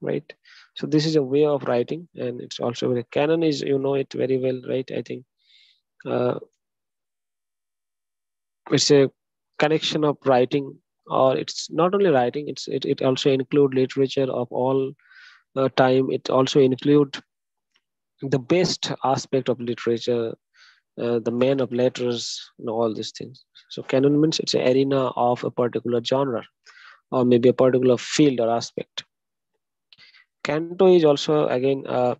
Right? So this is a way of writing, and it's also very canon is, you know it very well, right? I think it's a connection of writing, or it's not only writing, it also include literature of all time. It also include the best aspect of literature, the man of letters, all these things. So canon means it's an arena of a particular genre or maybe a particular field or aspect. Canto is also again a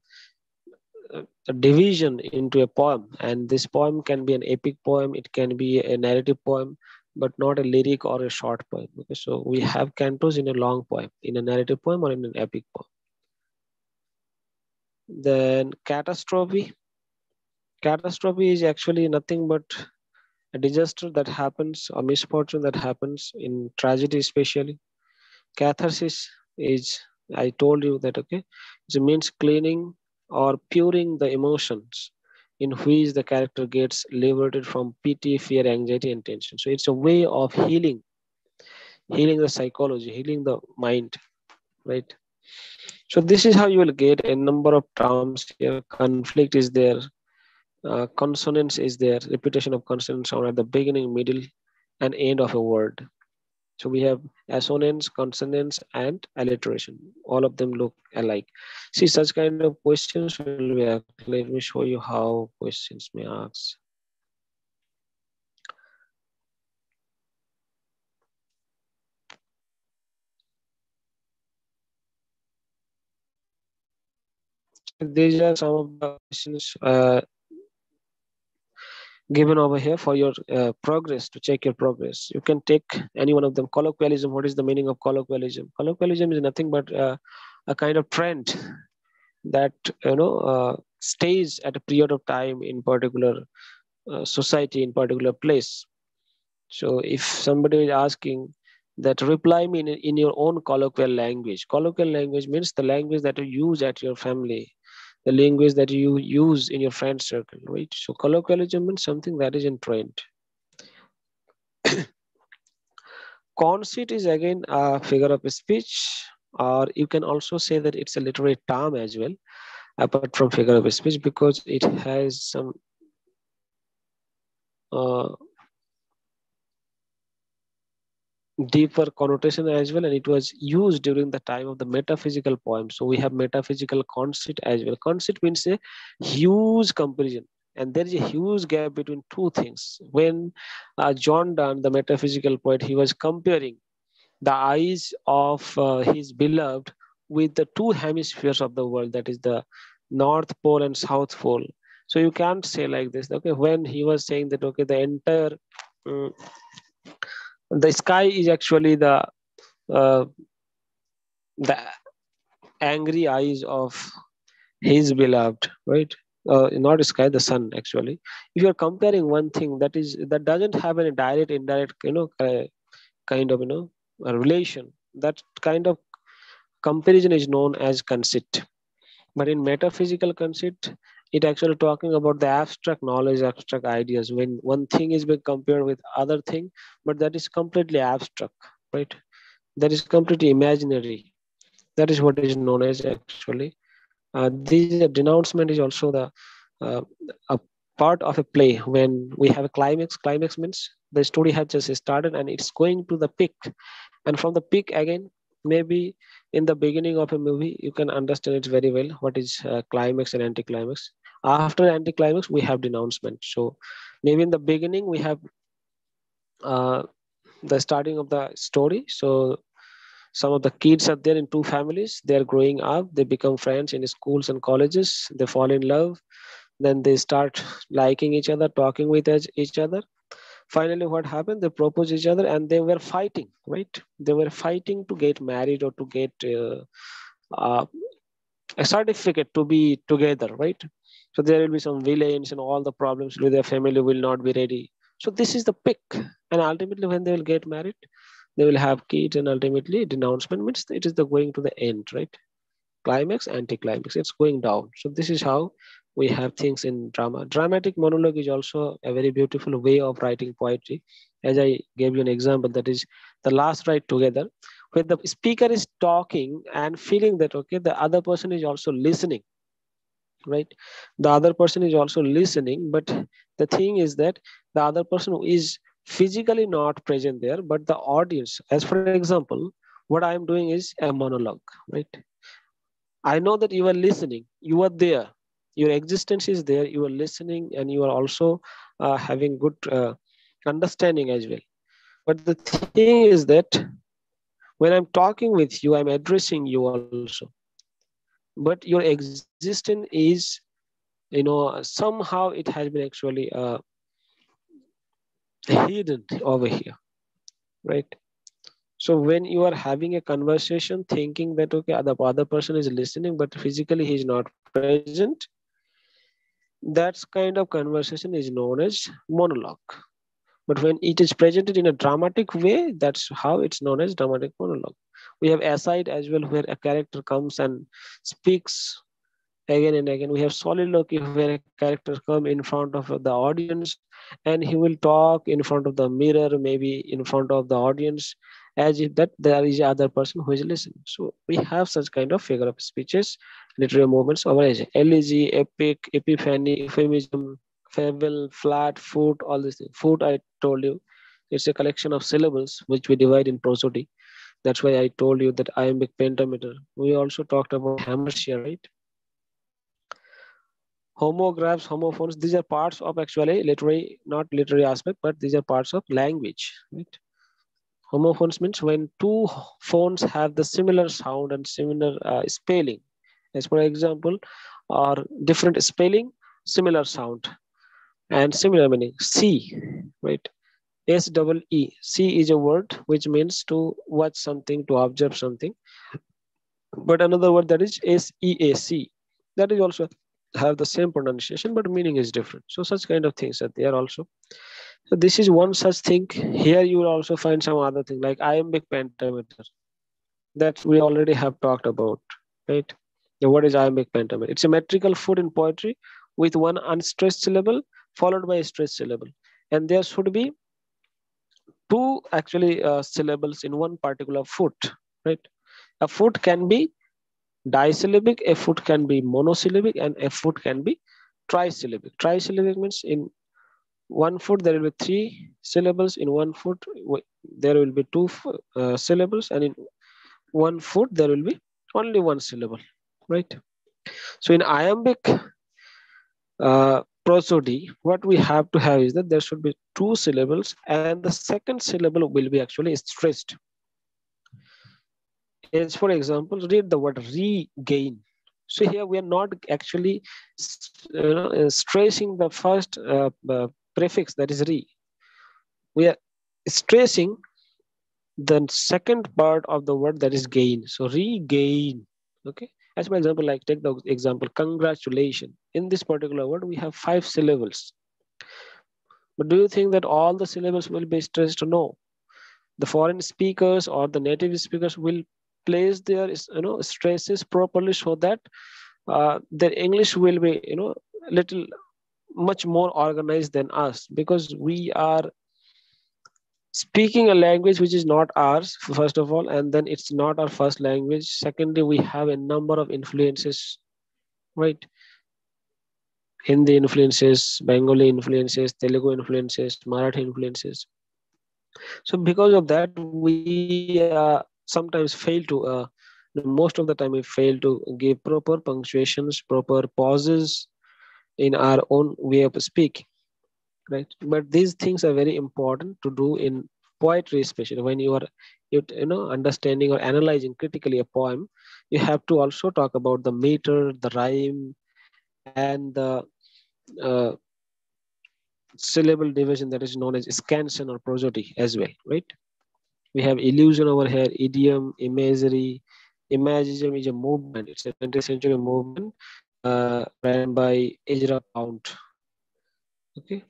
division into a poem, and this poem can be an epic poem, it can be a narrative poem, but not a lyric or a short poem. Okay, so we have cantos in a long poem, in a narrative poem, or in an epic poem. Then catastrophe. Catastrophe is actually nothing but a disaster that happens, a misfortune that happens in tragedy, especially. Catharsis is, I told you that, okay, it means cleaning or puring the emotions in which the character gets liberated from pity, fear, anxiety, and tension. So it's a way of healing the psychology, healing the mind, right? So this is how you will get a number of terms here. Conflict is there, consonance is there, repetition of consonant sound at the beginning, middle, and end of a word. So we have assonance, consonance, and alliteration. All of them look alike. See, such kind of questions will be asked. Let me show you how questions may ask. So these are some of the questions given over here for your progress, to check your progress. You can take any one of them. Colloquialism, what is the meaning of colloquialism? Colloquialism is nothing but a kind of trend that stays at a period of time in particular society, in particular place. So if somebody is asking that, reply me in your own colloquial language. Colloquial language means the language that you use at your family, the language that you use in your friend circle, right? So colloquialism means something that is in trend. Conceit is again a figure of speech, or you can also say that it's a literary term as well, apart from figure of speech, because it has some deeper connotation as well, and it was used during the time of the metaphysical poem. So we have metaphysical conceit as well. Conceit means a huge comparison, and there is a huge gap between two things. When John Donne, the metaphysical poet, he was comparing the eyes of his beloved with the two hemispheres of the world, that is the North Pole and South Pole. So you can't say like this, okay, when he was saying that, okay, the entire the sky is actually uh, the angry eyes of his beloved, right? Not sky, the sun actually. If you're comparing one thing that doesn't have any direct, indirect, kind of, a relation, that kind of comparison is known as conceit. But in metaphysical conceit, it actually talking about the abstract knowledge, abstract ideas, when one thing is being compared with other thing, but that is completely abstract, right? That is completely imaginary. That is what is known as actually. This denouncement is also uh, a part of a play. When we have a climax means the story has just started and it's going to the peak. And from the peak again, maybe in the beginning of a movie, you can understand it very well, what is climax and anticlimax. After anticlimax, we have denouncement. So maybe in the beginning, we have uh, the starting of the story. So some of the kids are there in two families. They're growing up. They become friends in schools and colleges. They fall in love. Then they start liking each other, talking with each other. Finally, what happened? They propose each other, and they were fighting. Right? They were fighting to get married or to get uh, a certificate to be together. Right? So there will be some villains, and all the problems with their family will not be ready. So this is the pick, and ultimately, when they will get married, they will have kids, and ultimately denouncement means it is the going to the end, right? Climax, anticlimax, it's going down. So this is how we have things in drama. Dramatic monologue is also a very beautiful way of writing poetry. As I gave you an example, that is the last ride together, where the speaker is talking and feeling that, okay, the other person is also listening, right? The other person is also listening, but the thing is that the other person is physically not present there, but the audience, as for example, what I am doing is a monologue, right? I know that you are listening, you are there, your existence is there, you are listening, and you are also having good understanding as well. But the thing is that when I'm talking with you, I'm addressing you also, but your existence is, somehow it has been actually hidden over here, right? So when you are having a conversation thinking that, okay, the other person is listening, but physically he is not present, that kind of conversation is known as monologue. But when it is presented in a dramatic way, that's how it's known as dramatic monologue. We have aside as well, where a character comes and speaks again and again. We have soliloquy, where a character come in front of the audience and he will talk in front of the mirror, maybe in front of the audience, as if that there is other person who is listening. So we have such kind of figure of speeches, literary movements over age. Elegy, epic, epiphany, euphemism, fable, flat, foot, all these things. Foot, I told you, it's a collection of syllables which we divide in prosody. That's why I told you that iambic pentameter. We also talked about hamartia, right? Homographs, homophones, these are parts of actually literary, not literary aspect, but these are parts of language, right? Homophones means when two phones have the similar sound and similar spelling. As for example, or different spelling, similar sound and similar meaning. C, right? SEE. C is a word which means to watch something, to observe something. But another word that is SEAC, that is also have the same pronunciation, but meaning is different. So such kind of things are there also. So this is one such thing. Here you will also find some other thing like iambic pentameter. That we already have talked about, right? Now, what is iambic pentameter? It's a metrical foot in poetry with one unstressed syllable followed by a stressed syllable. And there should be two actually syllables in one particular foot, right? A foot can be disyllabic, a foot can be monosyllabic, and a foot can be trisyllabic. Trisyllabic means in one foot there will be three syllables, in one foot there will be two syllables, and in one foot there will be only one syllable, right? So in iambic prosody, what we have to have is that there should be two syllables and the second syllable will be actually stressed. As for example, read the word regain. So here we are not actually stressing the first prefix, that is re. We are stressing the second part of the word, that is gain. So regain, okay? As for example, like take the example, congratulations. In this particular word, we have 5 syllables. But do you think that all the syllables will be stressed? No. The foreign speakers or the native speakers will place their stresses properly so that their English will be little much more organized than us, because we are speaking a language which is not ours, first of all, and then it's not our first language. Secondly, we have a number of influences, right? Hindi influences, Bengali influences, Telugu influences, Marathi influences. So because of that, we sometimes fail to, most of the time we fail to give proper punctuations, proper pauses in our own way of speaking, right? But these things are very important to do in poetry, especially when you are understanding or analyzing critically a poem. You have to also talk about the meter, the rhyme, and the syllable division that is known as scansion or prosody as well, right? We have illusion over here, idiom, imagery. Imagism is a movement. It's a 20th century movement ran by Ezra Pound. Okay,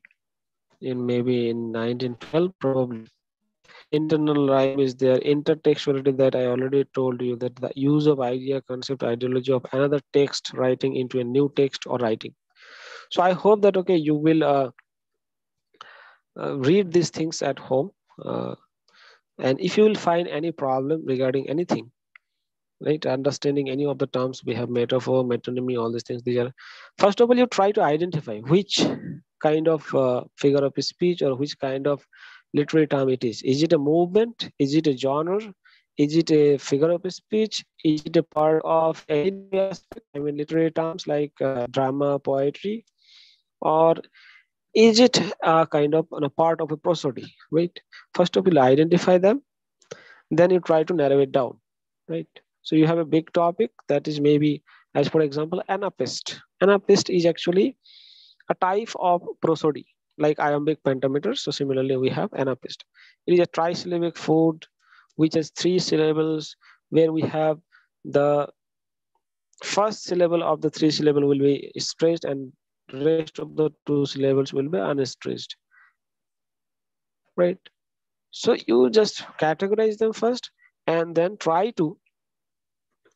maybe in 1912 probably. Internal rhyme is there. Intertextuality, that I already told you, that the use of idea, concept, ideology of another text writing into a new text or writing. So I hope that okay, you will read these things at home. And if you will find any problem regarding anything, right, understanding any of the terms, we have metaphor, metonymy, all these things. These are, first of all, you try to identify which kind of figure of speech or which kind of literary term it is. Is it a movement? Is it a genre? Is it a figure of speech? Is it a part of any aspect? I mean, literary terms like drama, poetry, or is it a kind of a part of a prosody, right? First of all, identify them, then you try to narrow it down, right? So you have a big topic that is maybe, as for example, anapest. Anapest is actually a type of prosody. like iambic pentameter. So similarly, we have anapist. It is a trisyllabic food, which has 3 syllables, where we have the first syllable of the 3 syllable will be stressed and rest of the 2 syllables will be unstressed, right? So you just categorize them first and then try to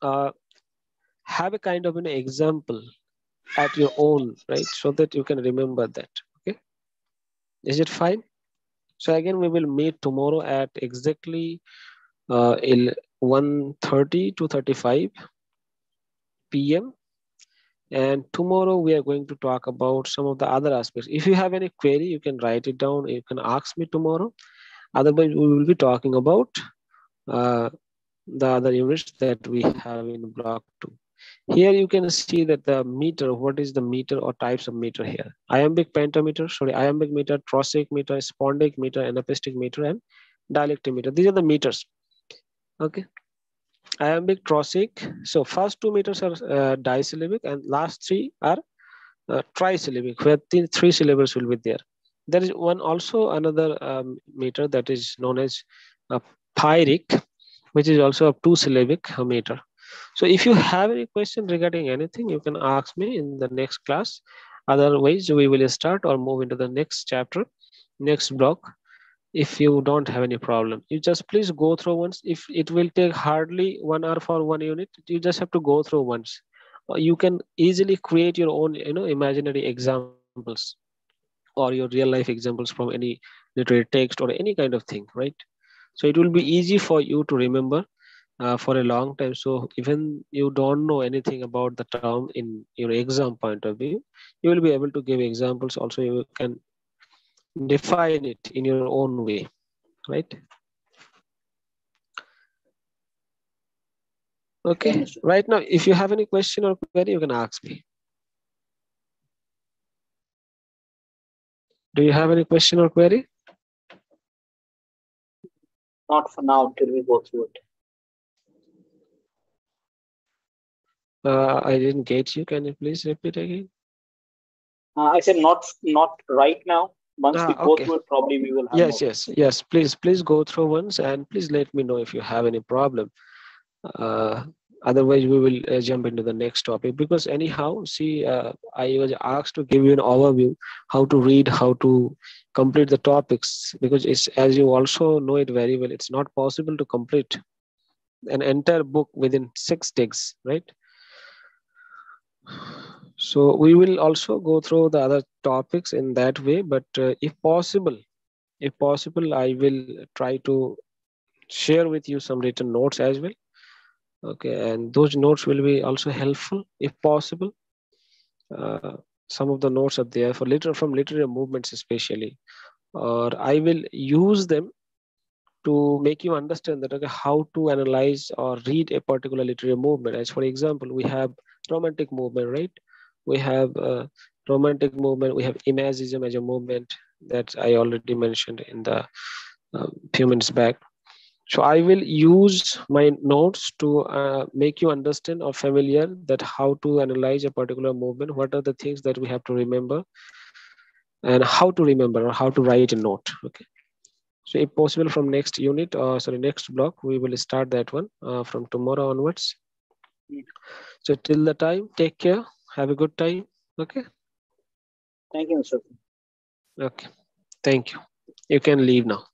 have a kind of an example at your own, right? So that you can remember that, okay? Is it fine? So again, we will meet tomorrow at exactly 1:30 to 35 p.m. And tomorrow we are going to talk about some of the other aspects. If you have any query, you can write it down. You can ask me tomorrow. Otherwise, we will be talking about the other units that we have in block 2. Here you can see that the meter, what is the meter or types of meter here? Iambic pentameter, iambic meter, trochaic meter, spondic meter, anapistic meter, and dialectic meter. These are the meters. Okay. Iambic, trochaic. So first 2 meters are disyllabic and last 3 are trisyllabic, where 3 syllables will be there. There is one also another meter that is known as pyric, which is also a 2 syllabic meter. So if you have any question regarding anything, you can ask me in the next class. Otherwise, we will start or move into the next chapter, next block. If you don't have any problem, you just please go through once. If it will take hardly 1 hour for one unit, you just have to go through once. You can easily create your own, imaginary examples or your real life examples from any literary text or any kind of thing, right? So it will be easy for you to remember for a long time. So even you don't know anything about the term in your exam point of view, you will be able to give examples. Also, you can define it in your own way, right? Okay. Right now, if you have any question or query, you can ask me. Do you have any question or query? Not for now, till we go through it. I didn't get you. Can you please repeat again? I said not right now. Once we go Okay. through it, probably we will have Yes. Please go through once and please let me know if you have any problem. Otherwise, we will jump into the next topic, because anyhow, see, I was asked to give you an overview how to read, how to complete the topics, because it's, as you also know it very well, it's not possible to complete an entire book within 6 days, right? So we will also go through the other topics in that way, but if possible, I will try to share with you some written notes as well. Okay, and those notes will be also helpful if possible. Some of the notes are there for from literary movements especially, or I will use them to make you understand that, okay, how to analyze or read a particular literary movement. As for example, we have romantic movement, right? We have romantic movement, we have imagism as a movement that I already mentioned in the few minutes back. So I will use my notes to make you understand or familiar that how to analyze a particular movement, what are the things that we have to remember, and how to remember or how to write a note. Okay. So if possible, from next unit, next block, we will start that one from tomorrow onwards. So till the time, take care. Have a good time. Okay. Thank you, Mr. Okay. Thank you. You can leave now.